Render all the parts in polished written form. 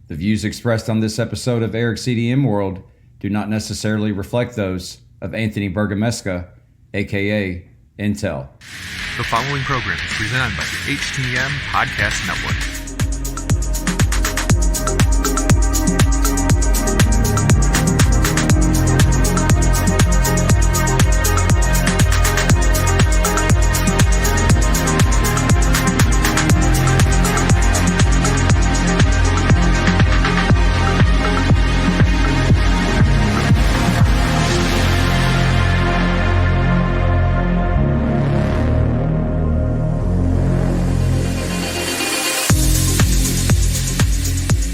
The views expressed on this episode of Erik's EDM World do not necessarily reflect those of Anthony Bergamesca, aka Entel. The following program is presented by the HTM Podcast Network.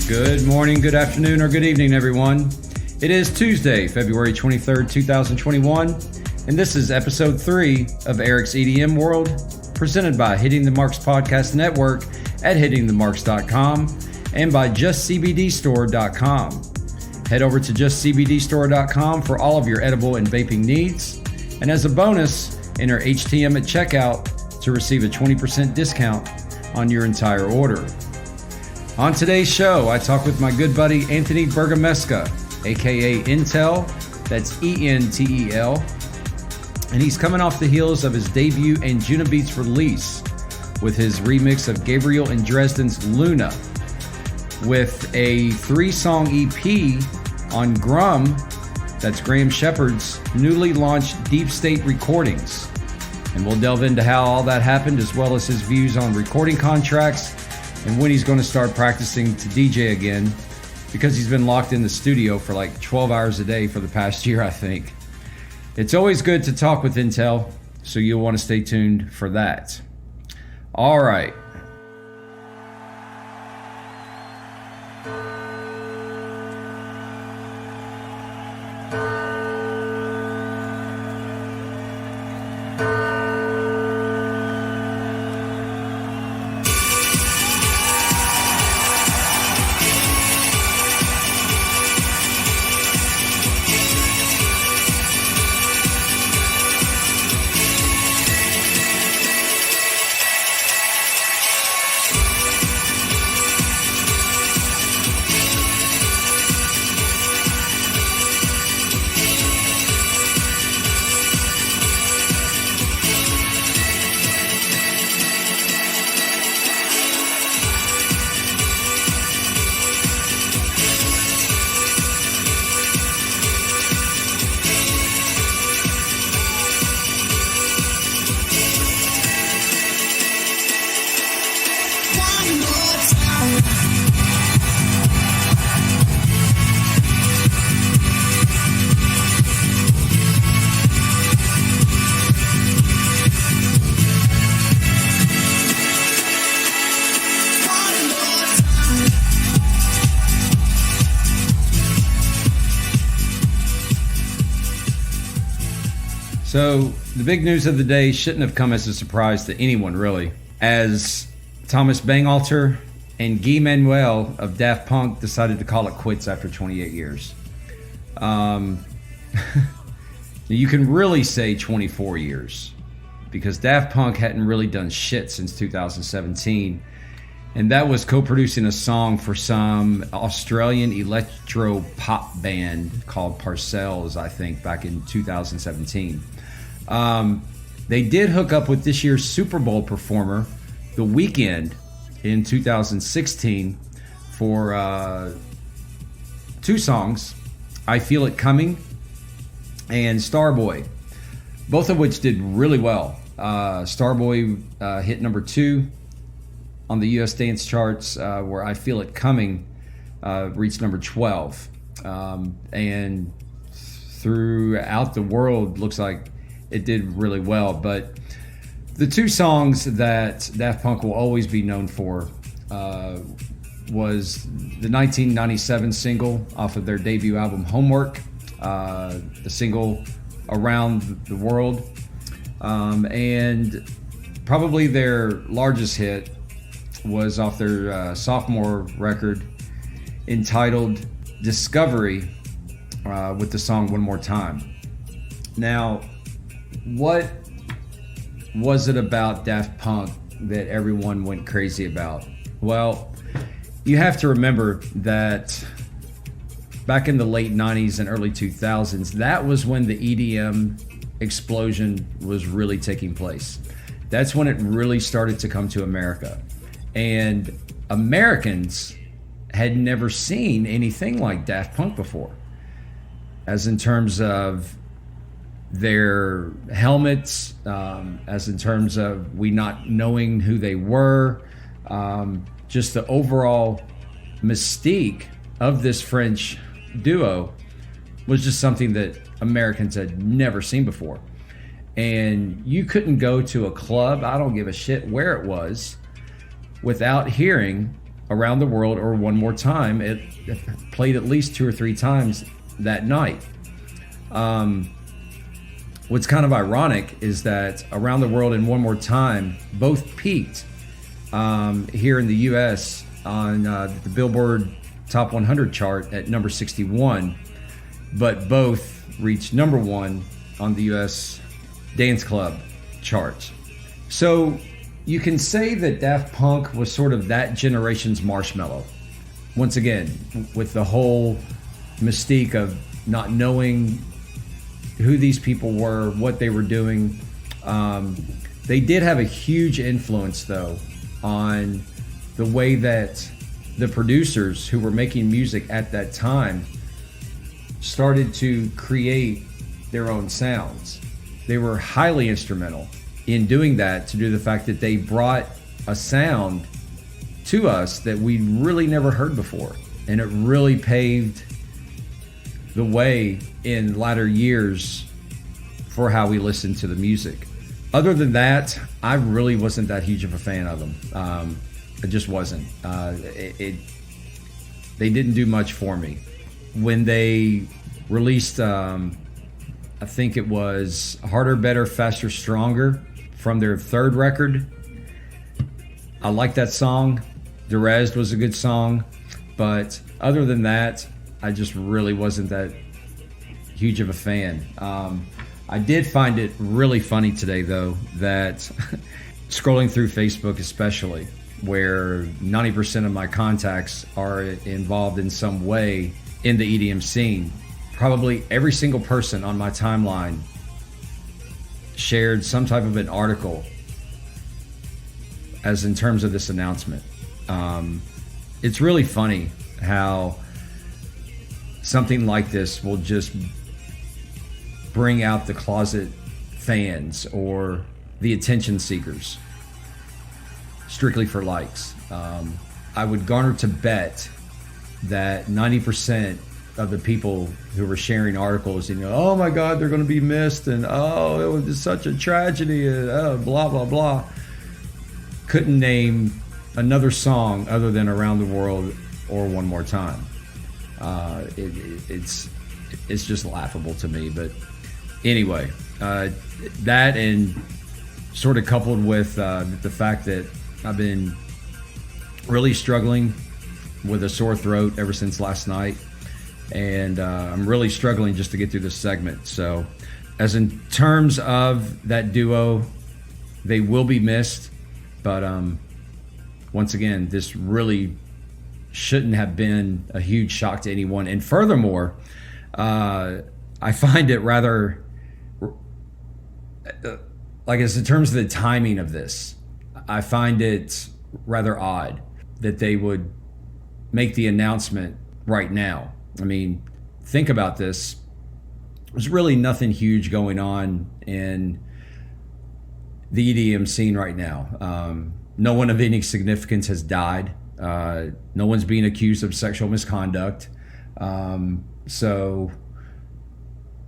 Good morning, good afternoon, or good evening, everyone. It is Tuesday, February 23rd, 2021, and this is episode 3 of Erik's EDM World, presented by Hitting the Marks Podcast Network at hittingthemarks.com and by justcbdstore.com. Head over to justcbdstore.com for all of your edible and vaping needs, and as a bonus, enter HTM at checkout to receive a 20% discount on your entire order. On today's show, I talk with my good buddy Anthony Bergamesca, aka Entel, that's Entel, and he's coming off the heels of his debut Anjunabeats release with his remix of Gabriel and Dresden's Luna, with a 3-song EP on Grum, that's Graham Shepard's newly launched Deep State Recordings. And we'll delve into how all that happened, as well as his views on recording contracts and when he's going to start practicing to DJ again, because he's been locked in the studio for like 12 hours a day for the past year, I think. It's always good to talk with Entel, so you'll want to stay tuned for that. All right. So, the big news of the day shouldn't have come as a surprise to anyone, really, as Thomas Bangalter and Guy Manuel of Daft Punk decided to call it quits after 28 years. You can really say 24 years, because Daft Punk hadn't really done shit since 2017, and that was co-producing a song for some Australian electro pop band called Parcells, I think, back in 2017. They did hook up with this year's Super Bowl performer, The Weeknd, in 2016 for 2 songs, I Feel It Coming and Starboy, both of which did really well. Starboy hit number 2 on the US dance charts, where I Feel It Coming reached number 12. And throughout the world, looks like it did really well. But the 2 songs that Daft Punk will always be known for was the 1997 single off of their debut album Homework, the single Around the World, and probably their largest hit was off their sophomore record entitled Discovery, with the song One More Time. Now, what was it about Daft Punk that everyone went crazy about? Well, you have to remember that back in the late 90s and early 2000s, that was when the EDM explosion was really taking place. That's when it really started to come to America. And Americans had never seen anything like Daft Punk before, as in terms of their helmets, as in terms of we not knowing who they were, just the overall mystique of this French duo was just something that Americans had never seen before. And you couldn't go to a club, I don't give a shit where it was, without hearing Around the World or One More Time. It played at least 2 or 3 times that night. What's kind of ironic is that Around the World and One More Time both peaked here in the US on the Billboard Top 100 chart at number 61, but both reached number 1 on the US Dance Club charts. So you can say that Daft Punk was sort of that generation's Marshmello. Once again, with the whole mystique of not knowing who these people were, what they were doing. They did have a huge influence, though, on the way that the producers who were making music at that time started to create their own sounds. They were highly instrumental in doing that, to do the fact that they brought a sound to us that we'd really never heard before. And it really paved the way in latter years for how we listen to the music. Other than that, I really wasn't that huge of a fan of them. I just wasn't. They didn't do much for me. When they released, I think it was Harder, Better, Faster, Stronger from their third record, I liked that song. Derezed was a good song. But other than that, I just really wasn't that huge of a fan. I did find it really funny today, though, that scrolling through Facebook especially, where 90% of my contacts are involved in some way in the EDM scene, probably every single person on my timeline shared some type of an article as in terms of this announcement. It's really funny how something like this will just bring out the closet fans or the attention seekers strictly for likes. I would garner to bet that 90% of the people who were sharing articles, oh my God, they're going to be missed, and oh, it was just such a tragedy, and blah, blah, blah, couldn't name another song other than Around the World or One More Time. It's just laughable to me. But anyway, that, and sort of coupled with the fact that I've been really struggling with a sore throat ever since last night, and I'm really struggling just to get through this segment. So as in terms of that duo, they will be missed, but once again, this really shouldn't have been a huge shock to anyone. And furthermore, I find it rather, like, as in terms of the timing of this, I find it rather odd that they would make the announcement right now. I mean, think about this. There's really nothing huge going on in the EDM scene right now. No one of any significance has died. No one's being accused of sexual misconduct. So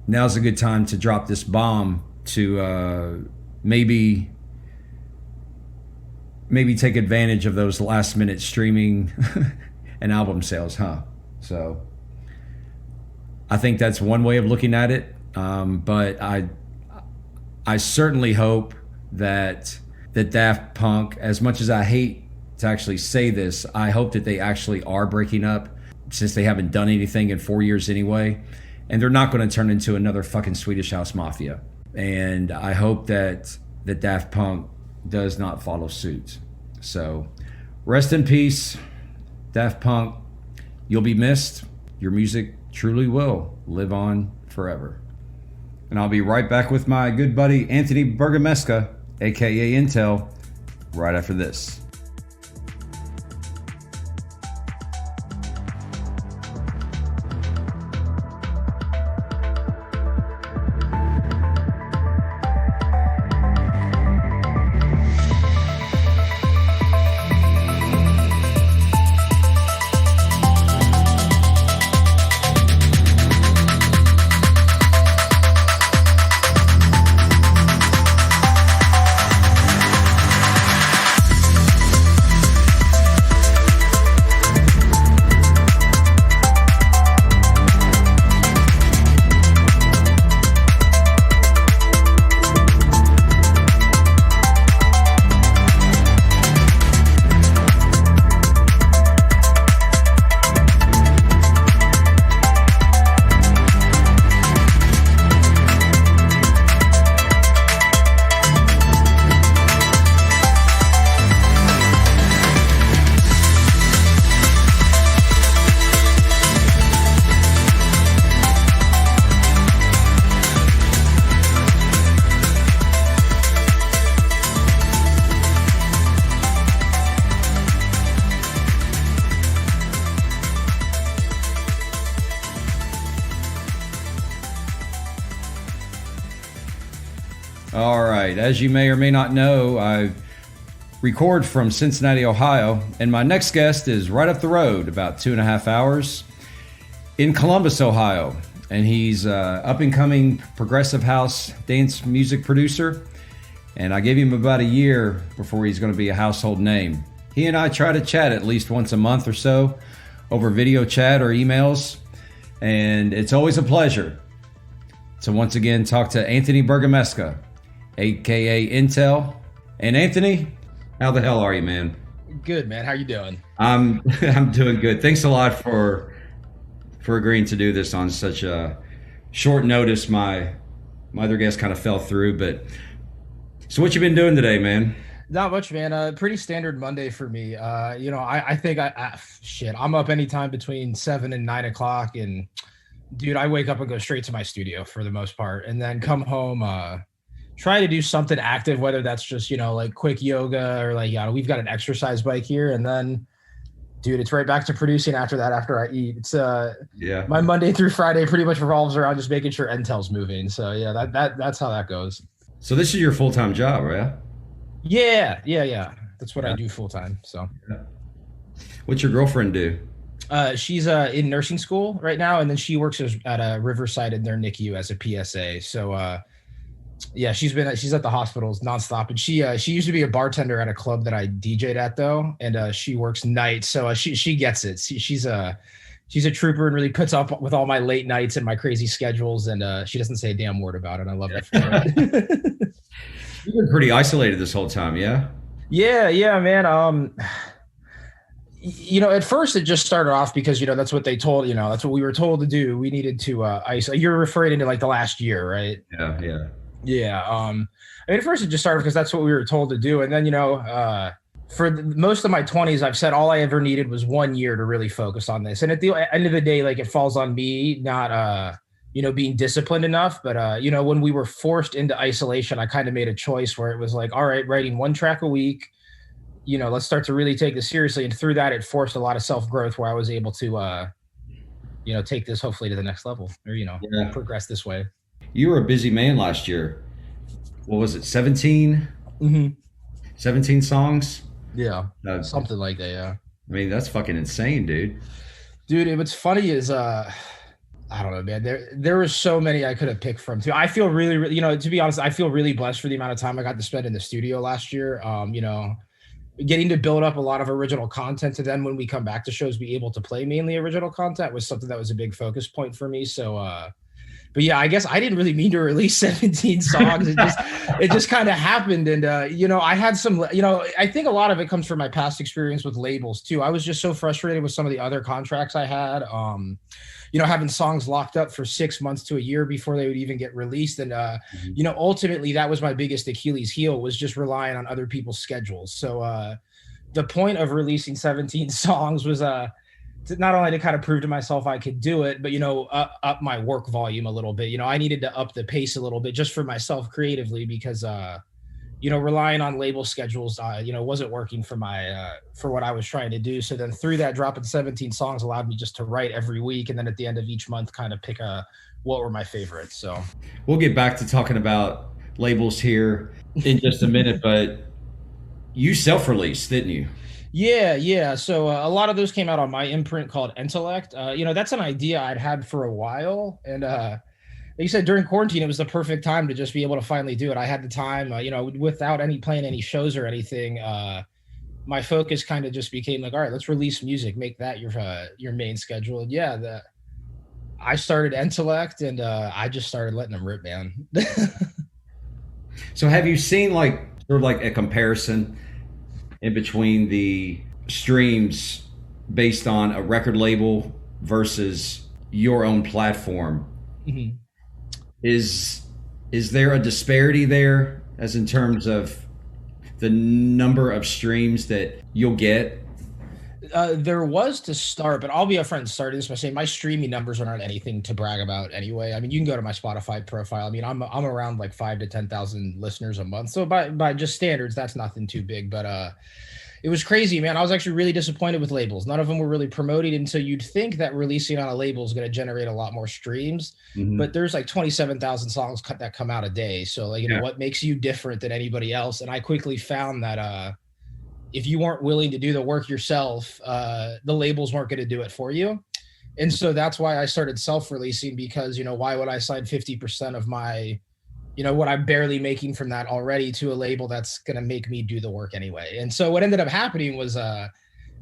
now's a good time to drop this bomb to maybe take advantage of those last minute streaming and album sales, huh? So I think that's one way of looking at it. But I certainly hope that Daft Punk, as much as I hate to actually say this, I hope that they actually are breaking up, since they haven't done anything in 4 years anyway, and they're not going to turn into another fucking Swedish House Mafia. And I hope that Daft Punk does not follow suit. So rest in peace, Daft Punk, you'll be missed. Your music truly will live on forever. And I'll be right back with my good buddy Anthony Bergamesca, aka Entel, right after this. All right, as you may or may not know, I record from Cincinnati, Ohio, and my next guest is right up the road, about 2.5 hours, in Columbus, Ohio. And he's up-and-coming progressive house dance music producer, and I gave him about a year before he's going to be a household name. He and I try to chat at least once a month or so over video chat or emails, and it's always a pleasure to once again talk to Anthony Bergamesca, aka Entel. And Anthony, how the hell are you, man? Good, man. How you doing? I'm doing good. Thanks a lot for agreeing to do this on such a short notice. My other guest kind of fell through, but so what you been doing today, man? Not much, man. Pretty standard Monday for me. I think I'm up anytime between 7 and 9 o'clock, and dude, I wake up and go straight to my studio for the most part, and then come home, try to do something active, whether that's just, like quick yoga or like, we've got an exercise bike here. And then, dude, it's right back to producing after that, after I eat. It's my Monday through Friday pretty much revolves around just making sure Entel's moving. So yeah, that's how that goes. So this is your full-time job, right? Yeah. That's what I do full time. So what's your girlfriend do? She's in nursing school right now, and then she works at Riverside in their NICU as a PSA. So yeah, she's at the hospitals nonstop, and she used to be a bartender at a club that I DJ'd at though, and she works nights, so she gets it. She's a trooper and really puts up with all my late nights and my crazy schedules, and she doesn't say a damn word about it. I love it. You've been pretty isolated this whole time, yeah? Yeah, man. At first it just started off because, that's what they told, that's what we were told to do. We needed to isolate. You're referring to like the last year, right? Yeah. Yeah. At first it just started because that's what we were told to do. And then, for most of my 20s, I've said all I ever needed was 1 year to really focus on this. And at the end of the day, like, it falls on me, not, being disciplined enough. But, when we were forced into isolation, I kind of made a choice where it was like, all right, writing 1 track a week, let's start to really take this seriously. And through that, it forced a lot of self-growth where I was able to, take this hopefully to the next level or, progress this way. You were a busy man last year. What was it, 17? Mm-hmm. 17 songs? Yeah, something like that, yeah. I mean, that's fucking insane, dude. Dude, what's funny is, I don't know, man. There were so many I could have picked from, too. I feel really, really, to be honest, I feel really blessed for the amount of time I got to spend in the studio last year. Getting to build up a lot of original content, and then when we come back to shows, be able to play mainly original content was something that was a big focus point for me. So, but yeah, I guess I didn't really mean to release 17 songs. It just kind of happened. And, I had some, I think a lot of it comes from my past experience with labels too. I was just so frustrated with some of the other contracts I had, having songs locked up for 6 months to a year before they would even get released. And, ultimately that was my biggest Achilles heel, was just relying on other people's schedules. So, the point of releasing 17 songs was not only to kind of prove to myself I could do it, but, up my work volume a little bit. I needed to up the pace a little bit just for myself creatively because, relying on label schedules, wasn't working for for what I was trying to do. So then through that, dropping 17 songs allowed me just to write every week. And then at the end of each month, kind of pick what were my favorites. So we'll get back to talking about labels here in just a minute, but you self-released, didn't you? Yeah. So a lot of those came out on my imprint called Intellect. That's an idea I'd had for a while. And like you said, during quarantine, it was the perfect time to just be able to finally do it. I had the time, without playing any shows or anything. My focus kind of just became like, all right, let's release music, make that your main schedule. And yeah, I started Intellect and I just started letting them rip, man. So have you seen sort of like a comparison in between the streams based on a record label versus your own platform? Mm-hmm. Is there a disparity there as in terms of the number of streams that you'll get? There was to start, but I'll be upfront and start this by saying my streaming numbers are not anything to brag about anyway. I mean, you can go to my Spotify profile. I mean, I'm around like 5,000 to 10,000 listeners a month. So by just standards, that's nothing too big. But it was crazy, man. I was actually really disappointed with labels. None of them were really promoted until you'd think that releasing on a label is going to generate a lot more streams. Mm-hmm. But there's like 27,000 songs that come out a day. So what makes you different than anybody else? And I quickly found that if you weren't willing to do the work yourself, the labels weren't going to do it for you. And so that's why I started self-releasing because, why would I sign 50% of my, what I'm barely making from that already to a label that's going to make me do the work anyway. And so what ended up happening was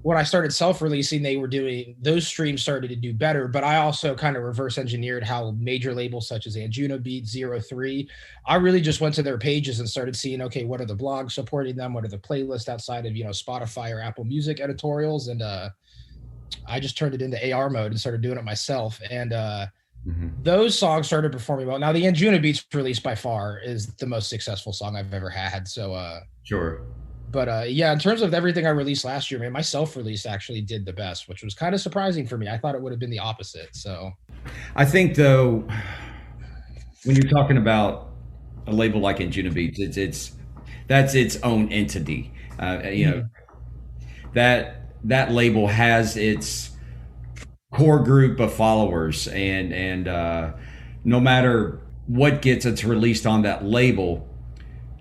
when I started self-releasing, those streams started to do better, but I also kind of reverse engineered how major labels such as Anjunabeats, 03, I really just went to their pages and started seeing, okay, what are the blogs supporting them? What are the playlists outside of, Spotify or Apple Music editorials? And I just turned it into AR mode and started doing it myself. And those songs started performing well. Now the Anjunabeats release by far is the most successful song I've ever had. So sure. But yeah, in terms of everything I released last year, man, my self-release actually did the best, which was kind of surprising for me. I thought it would have been the opposite. So I think though, when you're talking about a label like Anjunabeats, that's its own entity. That label has its core group of followers, and no matter what gets it's released on that label,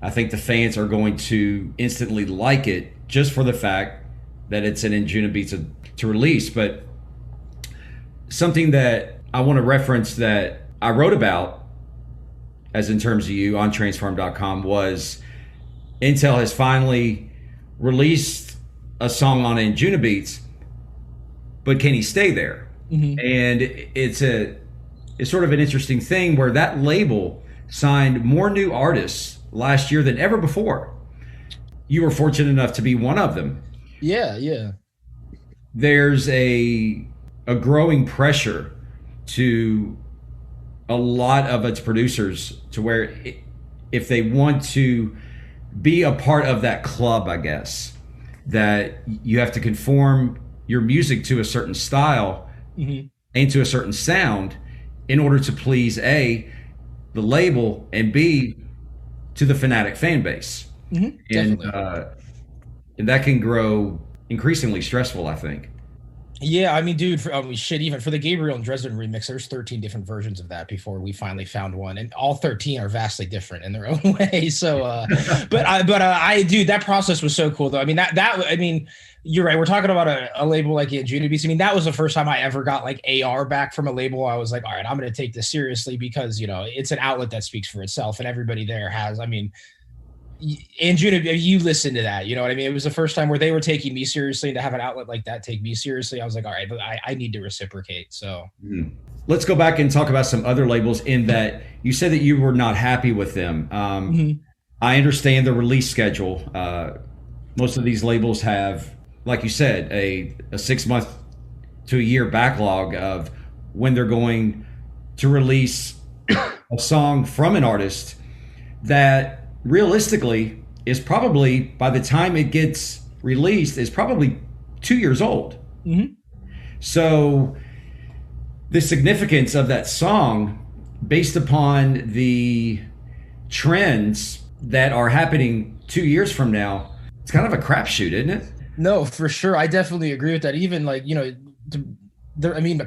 I think the fans are going to instantly like it just for the fact that it's an Anjunabeats to release. But something that I want to reference that I wrote about, as in terms of you on transform.com, was Entel has finally released a song on Anjunabeats, but can he stay there? Mm-hmm. And it's sort of an interesting thing where that label signed more new artists last year than ever before. You were fortunate enough to be one of them. Yeah. There's a growing pressure to a lot of its producers to where if they want to be a part of that club, I guess, that you have to conform your music to a certain style and to a certain sound in order to please A, the label, and B, to the fanatic fan base. And that can grow increasingly stressful, I think. Yeah, I mean, dude, even for the Gabriel and Dresden remix, there's 13 different versions of that before we finally found one, and all 13 are vastly different in their own way. So, dude, that process was so cool, though. I mean, I mean, you're right. We're talking about a label like Anjunabeats. I mean, that was the first time I ever got like AR back from a label. I was like, all right, I'm going to take this seriously because it's an outlet that speaks for itself, and everybody there has. I mean, Anjunabeats, you listen to that, you know what I mean? It was the first time where they were taking me seriously, and to have an outlet like that take me seriously, I was like, all right, but I need to reciprocate. So let's go back and talk about some other labels. In that you said that you were not happy with them. I understand the release schedule. Most of these labels have, like you said, a 6 month to a year backlog of when they're going to release a song from an artist that realistically is probably, by the time it gets released is probably 2 years old. Mm-hmm. So the significance of that song, based upon the trends that are happening 2 years from now, it's kind of a crapshoot, isn't it? No, for sure. I definitely agree with that. Even like,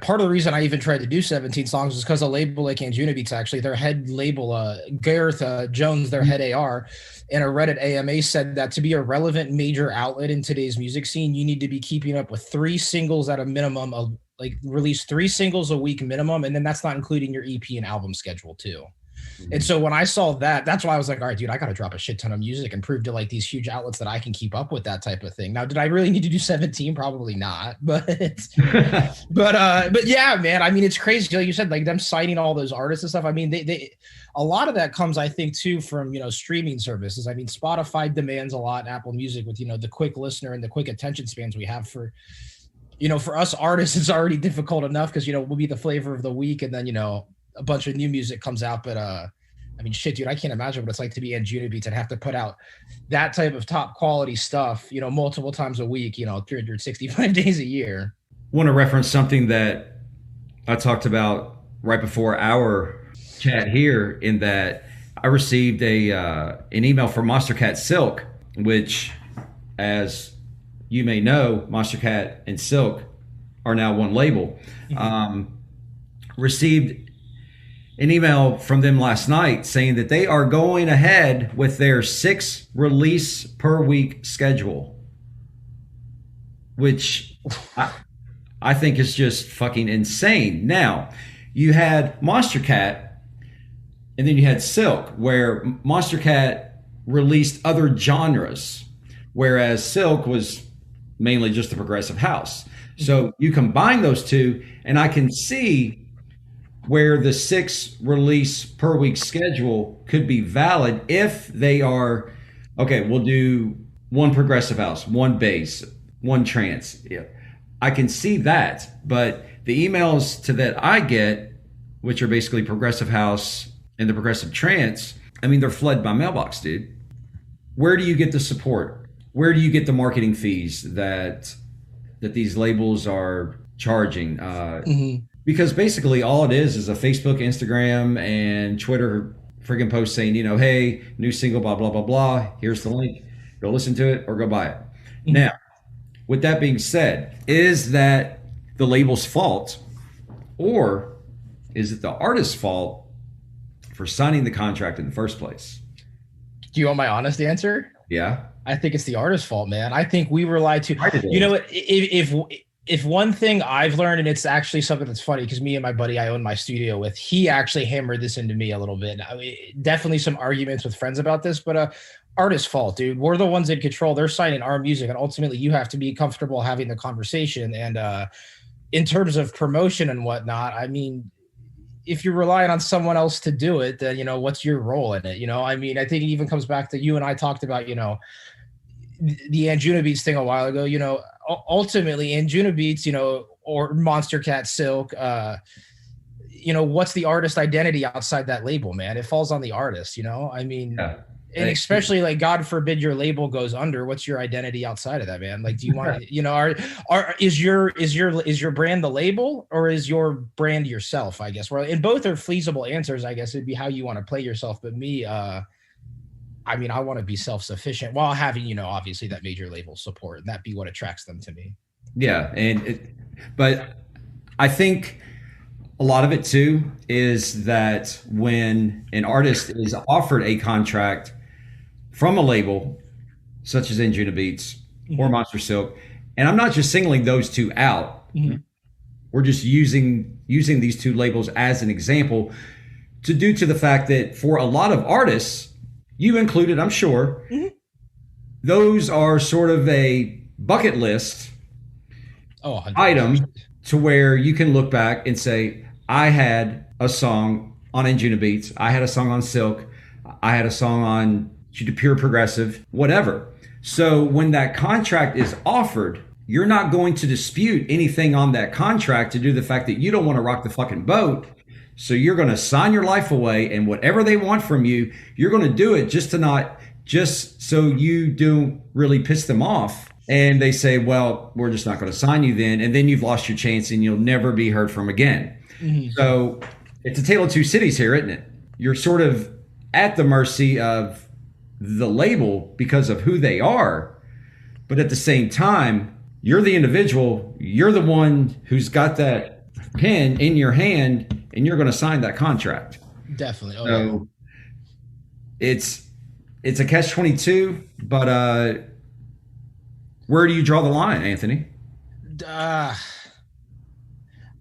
part of the reason I even tried to do 17 songs is because a label like Anjuna Beats, actually, their head label, Gareth Jones, their head AR, in a Reddit AMA said that to be a relevant major outlet in today's music scene, you need to be keeping up with 3 singles at a minimum of like release 3 singles a week minimum. And then that's not including your EP and album schedule too. And so when I saw that, that's why I was like, all right, dude, I got to drop a shit ton of music and prove to like these huge outlets that I can keep up with that type of thing. Now, did I really need to do 17? Probably not. But yeah, man, I mean, it's crazy. Like you said, like them citing all those artists and stuff. I mean, they a lot of that comes, I think, too, from, streaming services. I mean, Spotify demands a lot, Apple Music, with, the quick listener and the quick attention spans we have for, for us artists, it's already difficult enough because, we'll be the flavor of the week. And then, a bunch of new music comes out, but I mean, shit, dude, I can't imagine what it's like to be Anjuna Beats and have to put out that type of top quality stuff, multiple times a week, 365 days a year. I want to reference something that I talked about right before our chat here, in that I received an email from Monster Cat Silk, which, as you may know, Monster Cat and Silk are now one label. Received an email from them last night saying that they are going ahead with their 6 release per week schedule, which I think is just fucking insane. Now, you had Monster Cat and then you had Silk, where Monster Cat released other genres, whereas Silk was mainly just the progressive house. So you combine those two, and I can see where the 6 release per week schedule could be valid if they are, okay, we'll do 1 progressive house, 1 bass, 1 trance. Yeah, I can see that. But the emails to that I get, which are basically progressive house and the progressive trance, I mean, they're flooded my mailbox, dude. Where do you get the support? Where do you get the marketing fees that these labels are charging? Because basically all it is a Facebook, Instagram, and Twitter friggin' post saying, hey, new single, blah, blah, blah, blah. Here's the link. Go listen to it or go buy it. Now, with that being said, is that the label's fault, or is it the artist's fault for signing the contract in the first place? Do you want my honest answer? Yeah. I think it's the artist's fault, man. I think we were lied to. If one thing I've learned, and it's actually something that's funny because me and my buddy I own my studio with, he actually hammered this into me a little bit. I mean, definitely some arguments with friends about this, but artist's fault, dude. We're the ones in control. They're signing our music, and ultimately you have to be comfortable having the conversation. And in terms of promotion and whatnot, I mean, if you're relying on someone else to do it, then, what's your role in it? I mean, I think it even comes back to you and I talked about, the Anjuna Beats thing a while ago. Ultimately Anjuna Beats, or Monster Cat Silk, what's the artist identity outside that label, man? It falls on the artist, I mean, yeah. And especially like, God forbid your label goes under, what's your identity outside of that, man? Like, do you want to, is your brand the label, or is your brand yourself? I guess, and both are feasible answers. I guess it'd be how you want to play yourself. But me, I mean, I want to be self-sufficient while having, obviously that major label support, and that be what attracts them to me. Yeah. But I think a lot of it too is that when an artist is offered a contract from a label such as Anjuna Beats or Monster Silk, and I'm not just singling those two out, we're just using these 2 labels as an example to the fact that for a lot of artists, you included, I'm sure, those are sort of a bucket list item to where you can look back and say, I had a song on Anjuna Beats, I had a song on Silk, I had a song on Pure Progressive, whatever. So when that contract is offered, you're not going to dispute anything on that contract to do the fact that you don't want to rock the fucking boat. So you're going to sign your life away, and whatever they want from you, you're going to do it just so you don't really piss them off. And they say, well, we're just not going to sign you then. And then you've lost your chance and you'll never be heard from again. Mhm. So it's a tale of two cities here, isn't it? You're sort of at the mercy of the label because of who they are. But at the same time, you're the individual. You're the one who's got that pen in your hand and you're going to sign that contract. Definitely. Oh, So it's a catch-22, but where do you draw the line, Anthony?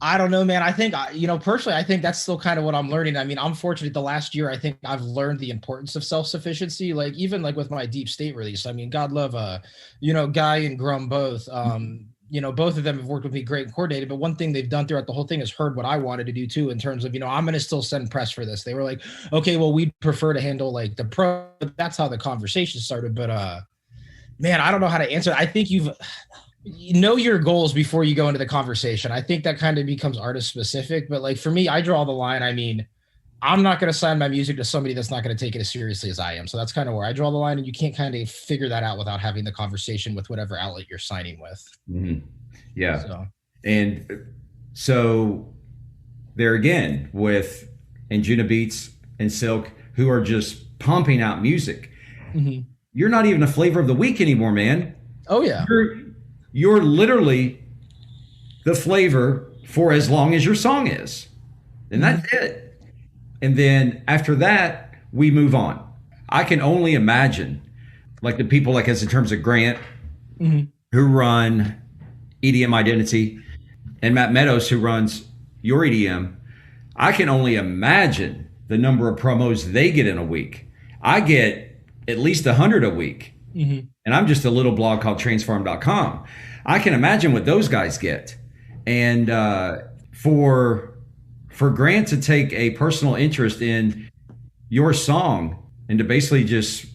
I don't know, man. I think, personally, I think that's still kind of what I'm learning. I mean, I'm fortunate the last year, I think I've learned the importance of self-sufficiency. Like, even like with my Deep State release, I mean, God love, Guy and Grum both. Both of them have worked with me great and coordinated. But one thing they've done throughout the whole thing is heard what I wanted to do too, in terms of, I'm going to still send press for this. They were like, okay, well, we'd prefer to handle like the pro. That's how the conversation started. But man, I don't know how to answer. I think you know your goals before you go into the conversation. I think that kind of becomes artist specific, but like for me, I draw the line. I mean, I'm not going to sign my music to somebody that's not going to take it as seriously as I am. So that's kind of where I draw the line, and you can't kind of figure that out without having the conversation with whatever outlet you're signing with. Mm-hmm. Yeah. So. And so there again with Anjuna Beats and Silk, who are just pumping out music. Mm-hmm. You're not even a flavor of the week anymore, man. Oh yeah. You're literally the flavor for as long as your song is. And that's it. And then after that, we move on. I can only imagine like the people like us in terms of Grant, mm-hmm. who run EDM Identity, and Matt Meadows, who runs your EDM. I can only imagine the number of promos they get in a week. I get at least 100 a week. Mm-hmm. And I'm just a little blog called transform.com. I can imagine what those guys get. And for Grant to take a personal interest in your song and to basically just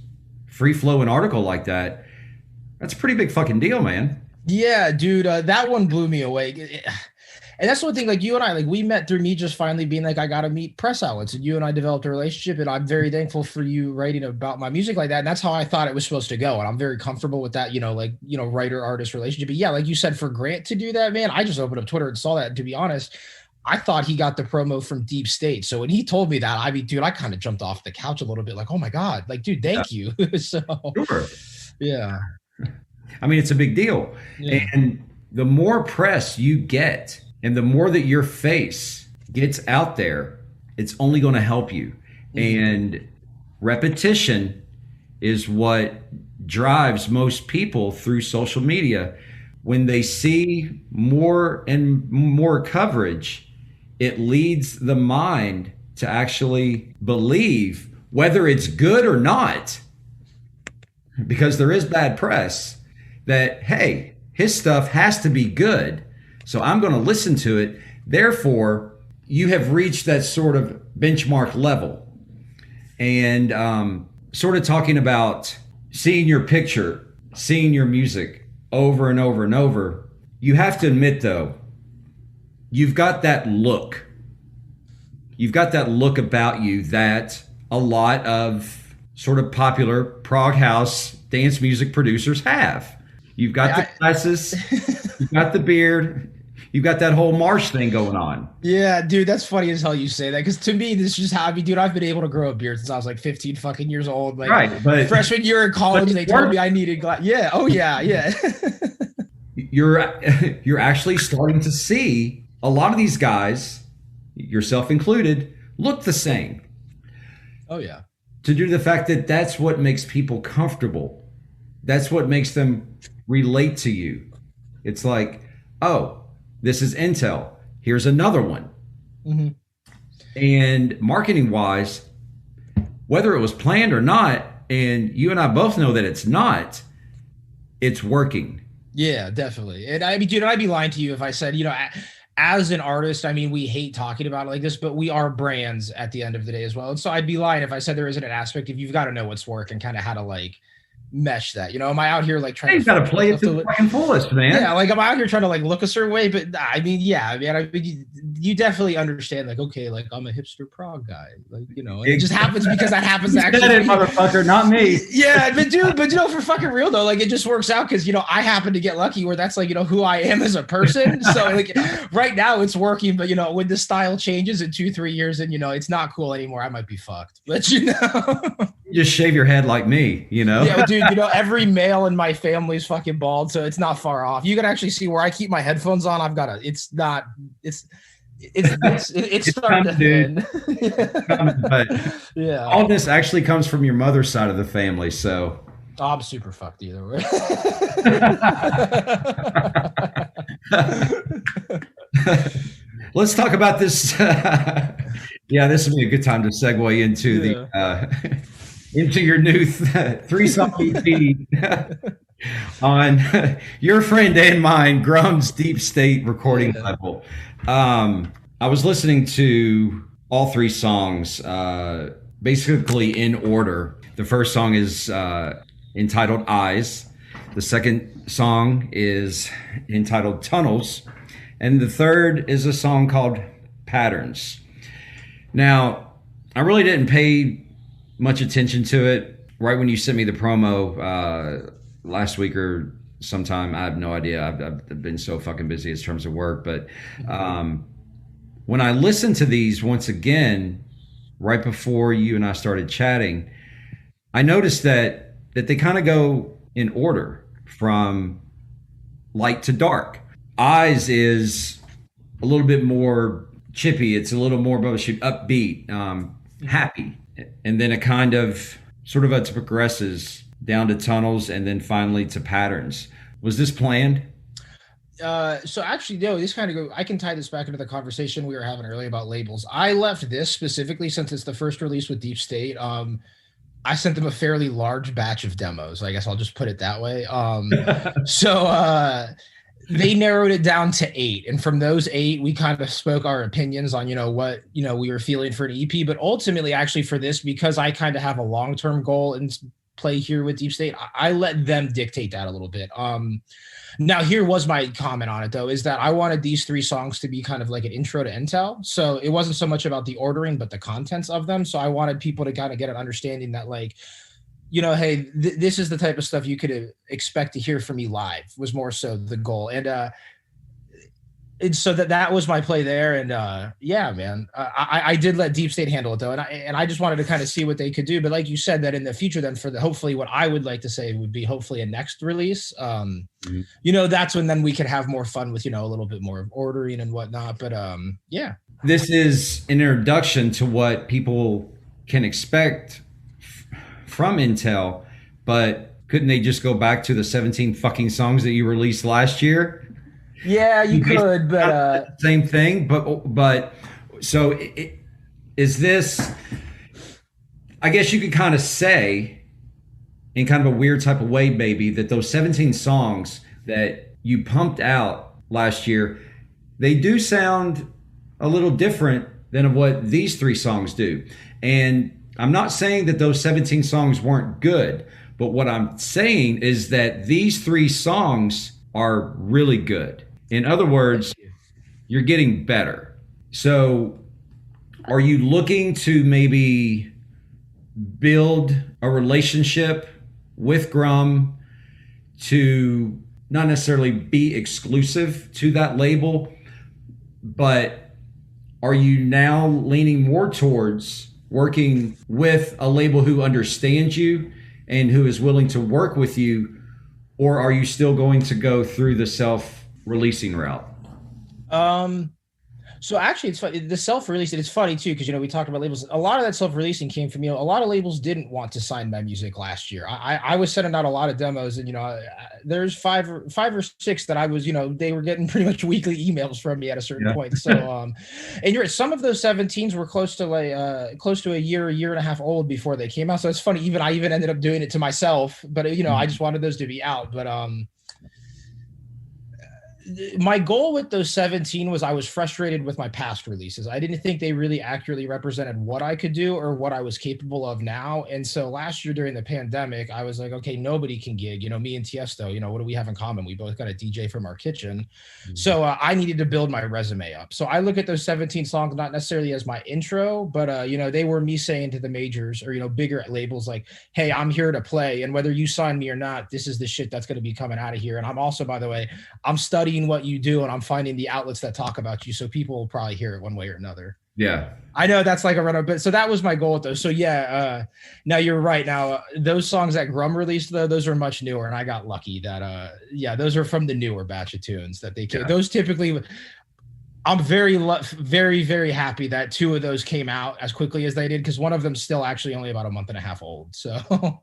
free flow an article like that, that's a pretty big fucking deal, man. Yeah, dude, that one blew me away. And that's one thing, like you and I, like we met through me just finally being like, I got to meet press outlets, and you and I developed a relationship, and I'm very thankful for you writing about my music like that. And that's how I thought it was supposed to go. And I'm very comfortable with that, writer artist relationship. But yeah, like you said, for Grant to do that, man, I just opened up Twitter and saw that. And to be honest, I thought he got the promo from Deep State. So when he told me that, I mean, dude, I kind of jumped off the couch a little bit like, oh my God, like, dude, thank you. So Sure. yeah. I mean, it's a big deal. Yeah. And the more press you get and the more that your face gets out there, it's only going to help you. Mm-hmm. And repetition is what drives most people through social media. When they see more and more coverage, it leads the mind to actually believe whether it's good or not, because there is bad press, that, hey, his stuff has to be good, so I'm going to listen to it. Therefore, you have reached that sort of benchmark level. And sort of talking about seeing your picture, seeing your music over and over and over, you have to admit, though, you've got that look. You've got that look about you that a lot of sort of popular prog house dance music producers have. You've got the glasses, you've got the beard, you've got that whole marsh thing going on. Yeah, dude, that's funny as hell you say that, because to me, this is just how, dude, I've been able to grow a beard since I was like 15 fucking years old. Like, right, but freshman year in college, they told me I needed glasses. Yeah, oh yeah, yeah. You're actually starting to see a lot of these guys, yourself included, look the same. Oh yeah. To do the fact that that's what makes people comfortable. That's what makes them relate to you. It's like, oh, this is Entel. Here's another one. Mm-hmm. And marketing wise, whether it was planned or not, and you and I both know that it's not, it's working. Yeah, definitely. And I mean, dude, I'd be lying to you if I said, as an artist, I mean, we hate talking about it like this, but we are brands at the end of the day as well. And so I'd be lying if I said there isn't an aspect of you've got to know what's work and kind of how to like mesh that? You know, am I out here like trying You got to play it to the fucking fullest, man. Yeah, like I'm out here trying to like look a certain way, but I mean, you definitely understand, like, okay, like I'm a hipster prog guy, like, you know, and it just happens because that happens to actually be. Motherfucker, not me. Yeah, but you know, for fucking real though, like it just works out because, you know, I happen to get lucky where that's like, you know, who I am as a person. So like right now it's working, but you know, when the style changes in 2-3 years and, you know, it's not cool anymore, I might be fucked. But you know, you just shave your head like me, you know? Yeah, dude, you know, every male in my family's fucking bald, so it's not far off. You can actually see where I keep my headphones on. I've got it's starting to thin. But yeah. All this actually comes from your mother's side of the family, so I'm super fucked either way. Let's talk about this. Yeah, this would be a good time to segue into the into your new 3-song EP on your friend and mine, Grum's Deep State recording label. I was listening to all 3 songs basically in order. The first song is entitled Eyes. The second song is entitled Tunnels. And the third is a song called Patterns. Now, I really didn't pay much attention to it. Right when you sent me the promo last week or sometime, I have no idea. I've been so fucking busy in terms of work. But when I listened to these once again, right before you and I started chatting, I noticed that they kind of go in order from light to dark. Eyes is a little bit more chippy. It's a little more upbeat, happy. And then it kind of sort of it progresses down to Tunnels and then finally to Patterns. Was this planned? So actually, no, this kind of I can tie this back into the conversation we were having earlier about labels. I left this specifically since it's the first release with Deep State. I sent them a fairly large batch of demos. I guess I'll just put it that way. So they narrowed it down to 8. And from those 8, we kind of spoke our opinions on, you know, what, you know, we were feeling for an EP. But ultimately, actually for this, because I kind of have a long-term goal and play here with Deep State, I let them dictate that a little bit. Now, here was my comment on it, though, is that I wanted these 3 songs to be kind of like an intro to Entel. So it wasn't so much about the ordering, but the contents of them. So I wanted people to kind of get an understanding that, like, you know, hey, this is the type of stuff you could expect to hear from me live, was more so the goal. And so that was my play there. And yeah, man, I did let Deep State handle it though. And I just wanted to kind of see what they could do. But like you said, that in the future, then for hopefully what I would like to say would be hopefully a next release. You know, that's when then we could have more fun with, you know, a little bit more of ordering and whatnot. But yeah. This is an introduction to what people can expect from Entel, but couldn't they just go back to the 17 fucking songs that you released last year? Yeah, you could, but same thing. But so is this? I guess you could kind of say, in kind of a weird type of way, maybe, that those 17 songs that you pumped out last year, they do sound a little different than what these 3 songs do. And I'm not saying that those 17 songs weren't good, but what I'm saying is that these 3 songs are really good. In other words, you're getting better. So are you looking to maybe build a relationship with Grum to not necessarily be exclusive to that label, but are you now leaning more towards working with a label who understands you and who is willing to work with you, or are you still going to go through the self-releasing route? So actually, it's funny. The self-releasing, it's funny too, because, you know, we talked about labels. A lot of that self-releasing came from, you know, a lot of labels didn't want to sign my music last year. I was sending out a lot of demos, and, you know, there's five or six that I was, you know, they were getting pretty much weekly emails from me at a certain point. So, and you're right, some of those 17s were close to a year and a half old before they came out. So it's funny. I even ended up doing it to myself, but, you know, I just wanted those to be out. But, my goal with those 17 was I was frustrated with my past releases. I didn't think they really accurately represented what I could do or what I was capable of now. And so last year during the pandemic, I was like, okay, nobody can gig, me and Tiesto, what do we have in common? We both got a DJ from our kitchen. Mm-hmm. So I needed to build my resume up. So I look at those 17 songs, not necessarily as my intro, but they were me saying to the majors or, bigger labels like, hey, I'm here to play. And whether you sign me or not, this is the shit that's going to be coming out of here. And I'm also, by the way, I'm studying what you do and I'm finding the outlets that talk about you. So people will probably hear it one way or another. Yeah. I know that's like a run-up, but so that was my goal with those. So yeah, now you're right. Now those songs that Grum released though, those are much newer. And I got lucky that, those are from the newer batch of tunes that they came. Yeah. Those typically, I'm very, very happy that 2 of those came out as quickly as they did. Cause one of them still actually only about a month and a half old. So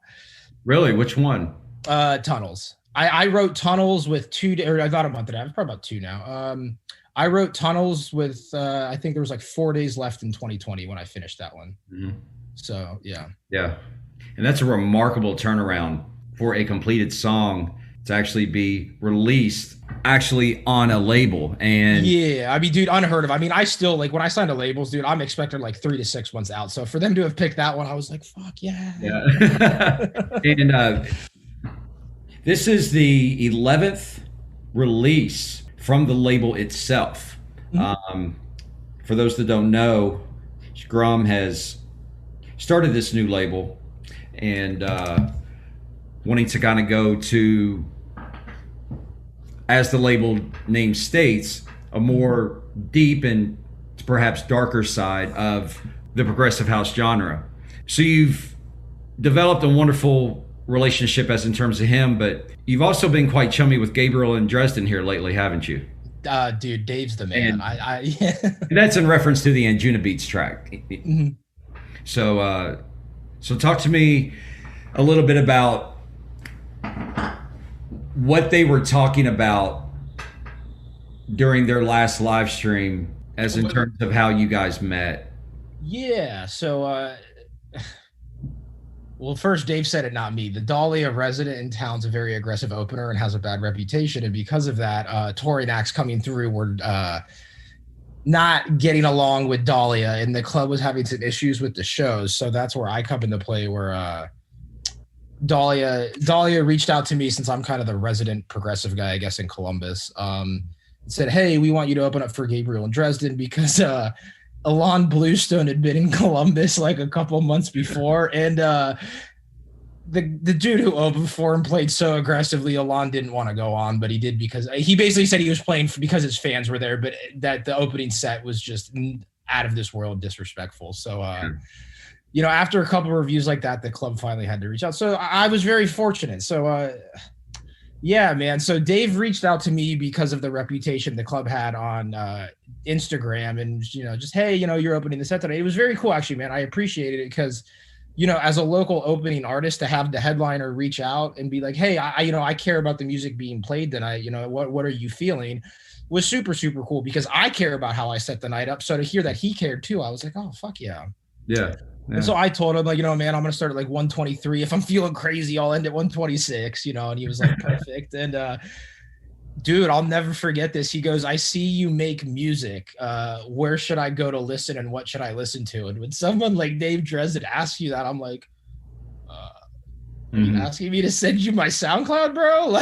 really, which one? Tunnels. I wrote Tunnels with 2, or I thought a month and a half, probably about 2 now. I wrote Tunnels with, I think there was like 4 days left in 2020 when I finished that one. Mm-hmm. So, yeah. Yeah. And that's a remarkable turnaround for a completed song to actually be released actually on a label. And yeah, I mean, dude, unheard of. I mean, I still like when I signed to labels, dude, I'm expecting like 3 to 6 months out. So for them to have picked that one, I was like, fuck yeah. Yeah. And, this is the 11th release from the label itself. Mm-hmm. For those that don't know, Grum has started this new label and wanting to kind of go to, as the label name states, a more deep and perhaps darker side of the progressive house genre. So you've developed a wonderful relationship as in terms of him, but you've also been quite chummy with Gabriel and Dresden here lately, haven't you? Dude, Dave's the man. And that's in reference to the Anjuna Beats track. Mm-hmm. So talk to me a little bit about what they were talking about during their last live stream, as in terms of how you guys met. Yeah. So, well, first, Dave said it, not me. The Dahlia resident in town's a very aggressive opener and has a bad reputation. And because of that, touring acts coming through were not getting along with Dahlia, and the club was having some issues with the shows. So that's where I come into play, where Dahlia reached out to me, since I'm kind of the resident progressive guy, I guess, in Columbus. Said, hey, we want you to open up for Gabriel and Dresden because Alon Bluestone had been in Columbus like a couple months before, and the dude who opened for him played so aggressively. Alon didn't want to go on, but he did because he basically said he was playing because his fans were there, but that the opening set was just out of this world disrespectful. So, after a couple of reviews like that, the club finally had to reach out. So I was very fortunate. So, yeah, man. So Dave reached out to me because of the reputation the club had on Instagram, and just, hey, you're opening the set today. It was very cool, actually, man. I appreciated it because, as a local opening artist, to have the headliner reach out and be like, hey, I care about the music being played tonight. What are you feeling? Was super, super cool because I care about how I set the night up. So to hear that he cared too, I was like, oh, fuck yeah. Yeah. Yeah. And so I told him, like, man, I'm going to start at like 123. If I'm feeling crazy, I'll end at 126, and he was like, perfect. And, dude, I'll never forget this. He goes, I see you make music. Where should I go to listen and what should I listen to? And when someone like Dave Dresden asks you that, I'm like, are you asking me to send you my SoundCloud, bro?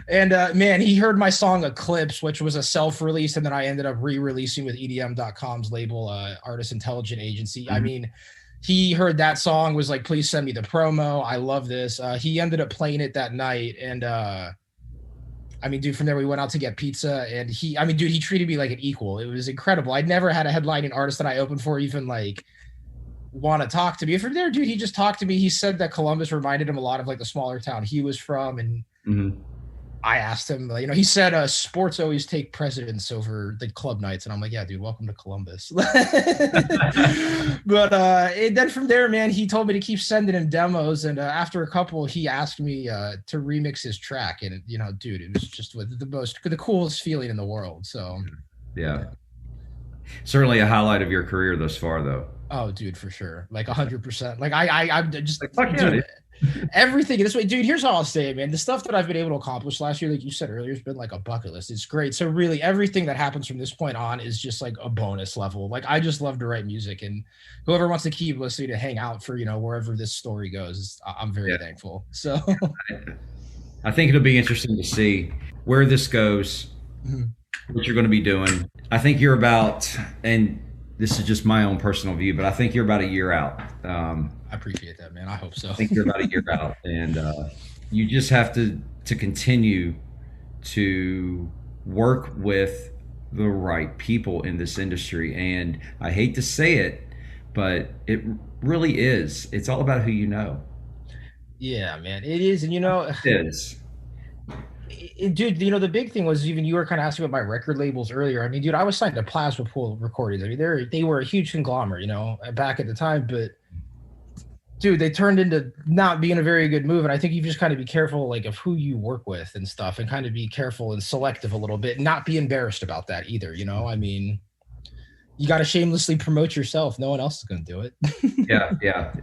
And man, he heard my song Eclipse, which was a self-release, and then I ended up re-releasing with EDM.com's label, Artist Intelligent Agency. I mean, he heard that song, was like, please send me the promo. I love this. He ended up playing it that night. And I mean, dude, from there we went out to get pizza, and he treated me like an equal. It was incredible. I'd never had a headlining artist that I opened for even like want to talk to me. From there, dude, he just talked to me. He said that Columbus reminded him a lot of like the smaller town he was from, and I asked him, he said sports always take precedence over the club nights, and I'm like, yeah, dude, welcome to Columbus. But then from there, man, he told me to keep sending him demos, and after a couple, he asked me to remix his track, and dude, it was just the coolest feeling in the world. So yeah, certainly a highlight of your career thus far, though. Oh, dude, for sure. Like 100%. Like I'm just like, fuck yeah, dude. everything this way, dude. Here's how I'll say it, man. The stuff that I've been able to accomplish last year, like you said earlier, has been like a bucket list. It's great. So really, everything that happens from this point on is just like a bonus level. Like I just love to write music, and whoever wants to keep listening to hang out for wherever this story goes, I'm very thankful. So I think it'll be interesting to see where this goes, what you're going to be doing. I think you're about, and this is just my own personal view, but I think you're about a year out. I appreciate that, man. I hope so. I think you're about a year out, and you just have to continue to work with the right people in this industry. And I hate to say it, but it really is. It's all about who you know. Yeah, man, it is. And it is. Dude, the big thing was, even you were kind of asking about my record labels earlier. I mean, dude, I was signed to Plasma Pool Recordings. I mean, they were a huge conglomerate, back at the time, but dude, they turned into not being a very good move. And I think you just kind of be careful, like, of who you work with and stuff, and kind of be careful and selective a little bit, not be embarrassed about that either. I mean, you got to shamelessly promote yourself. No one else is going to do it. Yeah.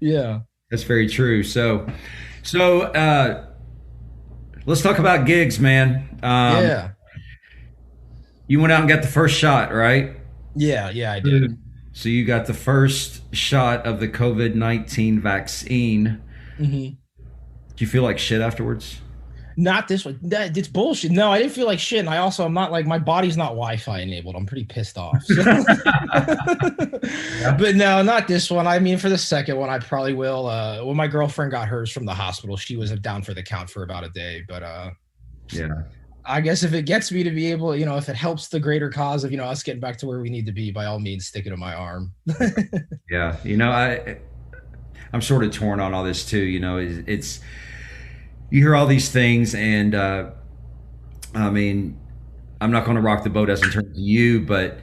Yeah. That's very true. So let's talk about gigs, man. Yeah. You went out and got the first shot, right? Yeah, I did. So you got the first shot of the COVID-19 vaccine. Mm-hmm. Do you feel like shit afterwards? Not this one. It's bullshit. No, I didn't feel like shit. And I'm not like, my body's not Wi-Fi enabled. I'm pretty pissed off. So. But no, not this one. I mean, for the second one, I probably will. When my girlfriend got hers from the hospital, she was down for the count for about a day. But yeah, I guess if it gets me to be able, if it helps the greater cause of, us getting back to where we need to be, by all means, stick it in my arm. Yeah. I'm sort of torn on all this too. It's you hear all these things, and I mean, I'm not going to rock the boat as in terms of you, but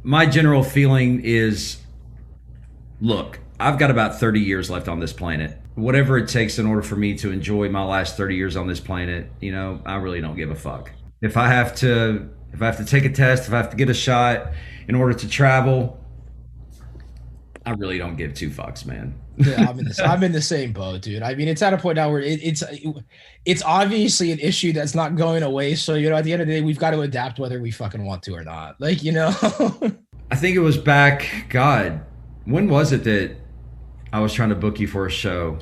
my general feeling is, look, I've got about 30 years left on this planet. Whatever it takes in order for me to enjoy my last 30 years on this planet, I really don't give a fuck. If I have to take a test, if I have to get a shot in order to travel, I really don't give two fucks, man. Yeah, I'm in the same boat, dude. I mean, it's at a point now where it's obviously an issue that's not going away. So, at the end of the day, we've got to adapt whether we fucking want to or not. Like, I think it was back, God, when was it that I was trying to book you for a show?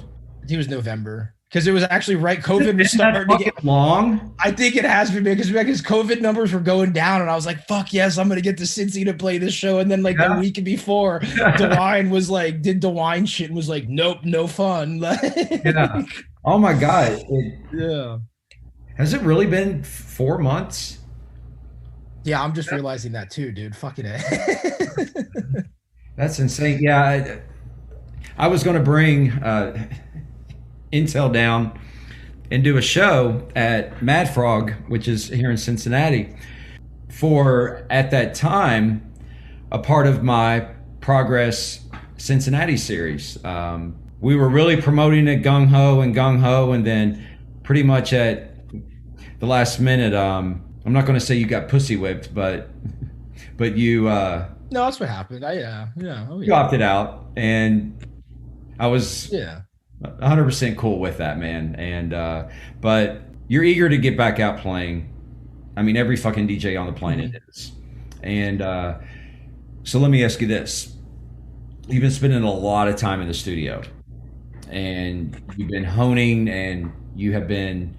It was November. Because it was actually right. COVID was starting to get long. I think it has been, because COVID numbers were going down, and I was like, "Fuck yes, I'm gonna get to Cincy to play this show." And then the week before, DeWine was like, did DeWine shit, and was like, "Nope, no fun." Yeah. Oh my God. Yeah. Has it really been 4 months? Yeah, I'm just realizing that too, dude. Fucking it. That's insane. Yeah, I was gonna bring Entel down and do a show at Mad Frog, which is here in Cincinnati, for, at that time, a part of my Progress Cincinnati series. We were really promoting it gung ho, and then pretty much at the last minute, I'm not going to say you got pussy whipped, but you no, that's what happened. You opted out, and I was 100% cool with that, man. And but you're eager to get back out playing. I mean, every fucking DJ on the planet is. And so let me ask you this. You've been spending a lot of time in the studio, and you've been honing, and you have been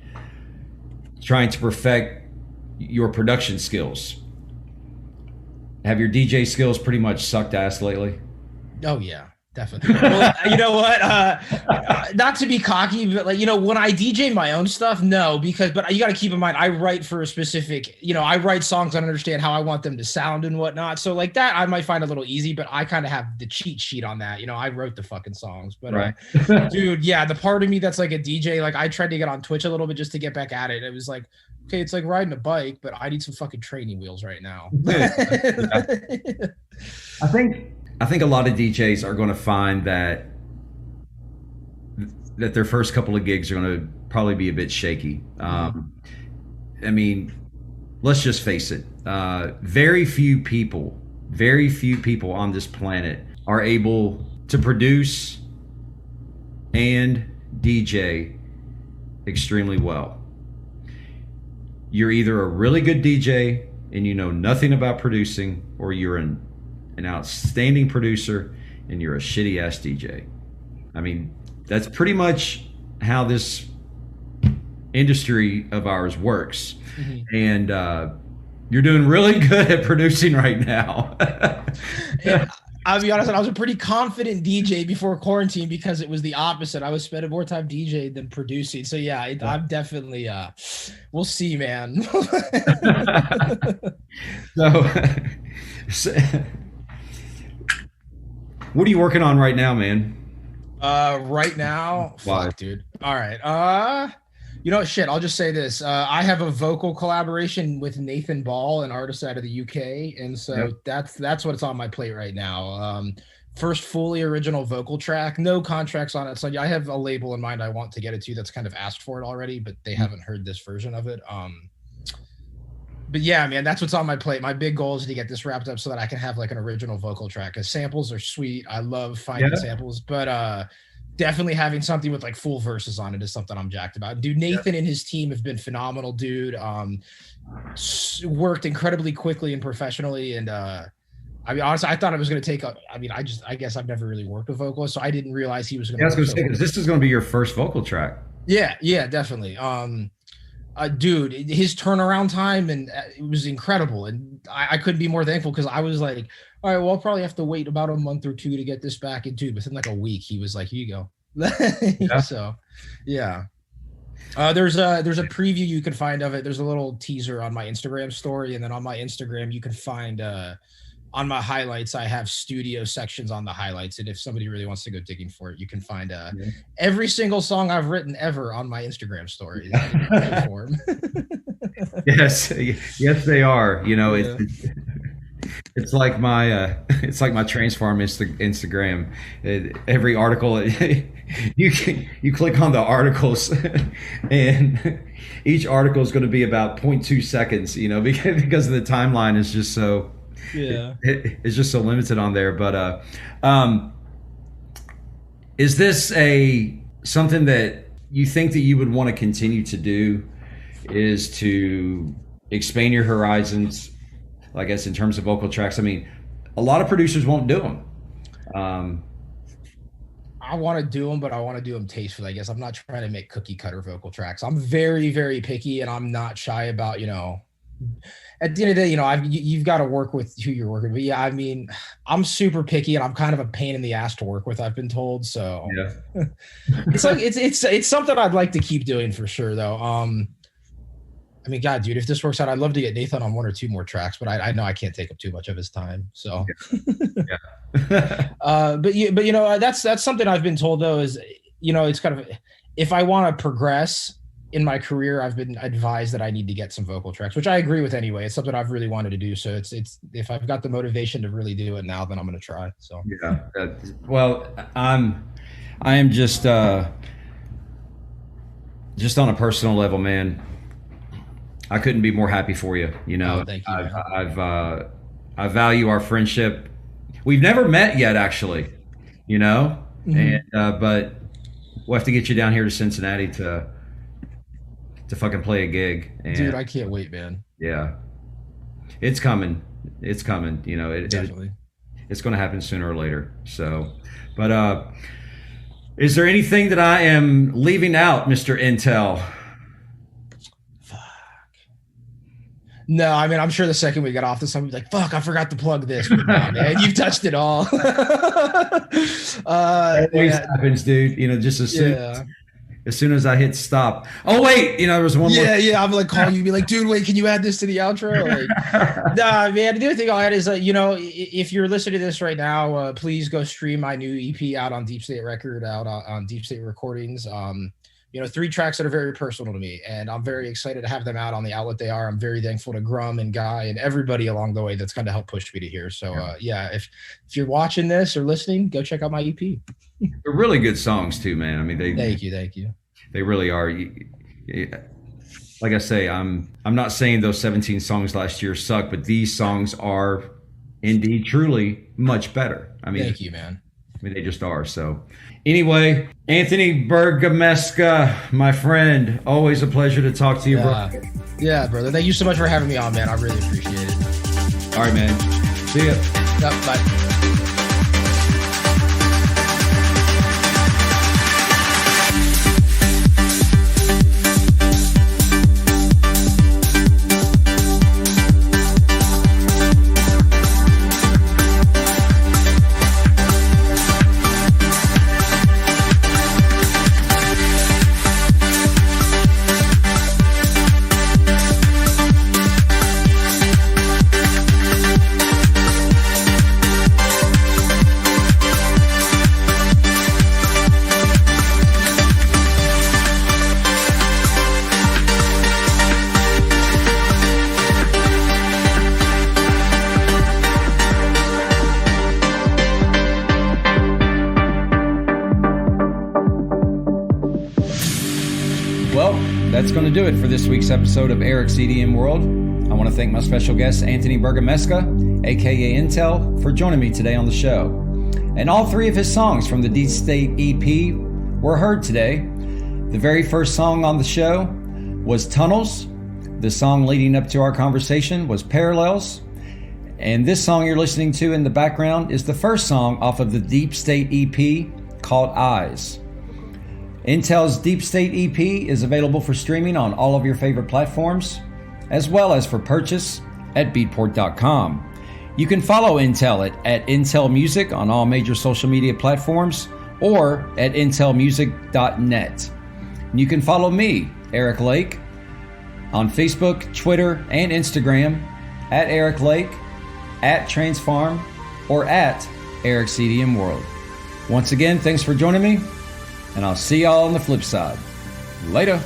trying to perfect your production skills. Have your DJ skills pretty much sucked ass lately? Oh yeah, definitely. Well, you know what? Not to be cocky, but when I DJ my own stuff, no, but you got to keep in mind, I write for a specific, I write songs and understand how I want them to sound and whatnot. So that I might find a little easy, but I kind of have the cheat sheet on that. I wrote the fucking songs, but right. Dude, yeah, the part of me that's like a DJ, I tried to get on Twitch a little bit just to get back at it. It was like, okay, it's like riding a bike, but I need some fucking training wheels right now. I think a lot of DJs are going to find that their first couple of gigs are going to probably be a bit shaky. I mean, let's just face it. Very few people on this planet are able to produce and DJ extremely well. You're either a really good DJ and you know nothing about producing, or you're an outstanding producer and you're a shitty ass DJ. I mean, that's pretty much how this industry of ours works. Mm-hmm. And you're doing really good at producing right now. I'll be honest, I was a pretty confident DJ before quarantine because it was the opposite. I was spending more time DJing than producing. So yeah, I'm definitely, we'll see, man. So, what are you working on right now, man? Right now, fuck, dude. All right. You know, shit, I'll just say this. I have a vocal collaboration with Nathan Ball, an artist out of the UK. And so that's what's on my plate right now. First fully original vocal track, no contracts on it. So I have a label in mind I want to get it to that's kind of asked for it already, but they haven't heard this version of it. But yeah, man, that's what's on my plate. My big goal is to get this wrapped up so that I can have like an original vocal track, because samples are sweet. I love finding samples, but definitely having something with like full verses on it is something I'm jacked about. Dude, Nathan and his team have been phenomenal, dude. Worked incredibly quickly and professionally. And I mean, honestly, I thought it was going to take I guess I've never really worked with vocalists, so I didn't realize he was going to. I was going to say, because this is going to be your first vocal track. Yeah, definitely. Dude, his turnaround time and it was incredible, and I couldn't be more thankful, because I was like, all right, well, I'll probably have to wait about a month or two to get this back in tune. Within like a week, he was like, here you go. So yeah, there's a preview you can find of it. There's a little teaser on my Instagram story, and then on my Instagram you can find on my highlights, I have studio sections on the highlights, and if somebody really wants to go digging for it, you can find every single song I've written ever on my Instagram story. Yes, they are. You know, it's like my Transform Instagram. Every article, you click on the articles, and each article is going to be about 0.2 seconds. You know, because the timeline is just so. Yeah, it's just so limited on there. But is this something that you think that you would want to continue to do, is to expand your horizons, I guess, in terms of vocal tracks? I mean, a lot of producers won't do them. I want to do them, but I want to do them tastefully, I guess. I'm not trying to make cookie cutter vocal tracks. I'm very, very picky, and I'm not shy about, at the end of the day, you've got to work with who you're working with. But yeah, I mean, I'm super picky, and I'm kind of a pain in the ass to work with, I've been told. So yeah. It's like it's something I'd like to keep doing for sure, though. I mean, God, dude, if this works out, I'd love to get Nathan on one or two more tracks, but I know I can't take up too much of his time. So but that's something I've been told, though, is it's kind of, if I want to progress in my career, I've been advised that I need to get some vocal tracks, which I agree with anyway. It's something I've really wanted to do. So it's if I've got the motivation to really do it now, then I'm going to try. So yeah. Well, I am just on a personal level, man. I couldn't be more happy for you. Thank you. I value our friendship. We've never met yet, actually. Mm-hmm. And but we'll have to get you down here to Cincinnati to fucking play a gig. And, dude, I can't wait, man. Yeah, it's coming. Definitely. It's going to happen sooner or later. So, but is there anything that I am leaving out, Mr. Entel? No, I mean, I'm sure the second we got off this, somebody's like, fuck, I forgot to plug this. But no, man, you've touched it all. It always happens, dude. Just as soon as I hit stop. Oh, wait, there was one more. Yeah. I'm like calling you, be like, dude, wait, can you add this to the outro? Like, nah, man. The other thing I'll add is, if you're listening to this right now, please go stream my new EP out on Deep State Record, out on Deep State Recordings. 3 tracks that are very personal to me, and I'm very excited to have them out on the outlet they are. I'm very thankful to Grum and Guy and everybody along the way that's kind of helped push me to here. So if you're watching this or listening, go check out my EP. They're really good songs too, man. I mean, thank you. They really are. Like I say, I'm not saying those 17 songs last year suck, but these songs are indeed truly much better. I mean, thank you, man. I mean, they just are. So anyway, Anthony Bergamesca, my friend, always a pleasure to talk to you, bro. Yeah, brother. Thank you so much for having me on, man. I really appreciate it. All right, man. See ya. Yep, bye. Well, that's going to do it for this week's episode of Erik's EDM World. I want to thank my special guest, Anthony Bergamesca, aka Entel, for joining me today on the show. And all three of his songs from the Deep State EP were heard today. The very first song on the show was Tunnels. The song leading up to our conversation was Parallels. And this song you're listening to in the background is the first song off of the Deep State EP called Eyes. Entel's Deep State EP is available for streaming on all of your favorite platforms, as well as for purchase at beatport.com. You can follow Entel at Entel Music on all major social media platforms or at entelmusic.net. You can follow me, Erik Lake, on Facebook, Twitter, and Instagram at Erik Lake, at Transfarm, or at Erik's EDM World. Once again, thanks for joining me, and I'll see y'all on the flip side. Later.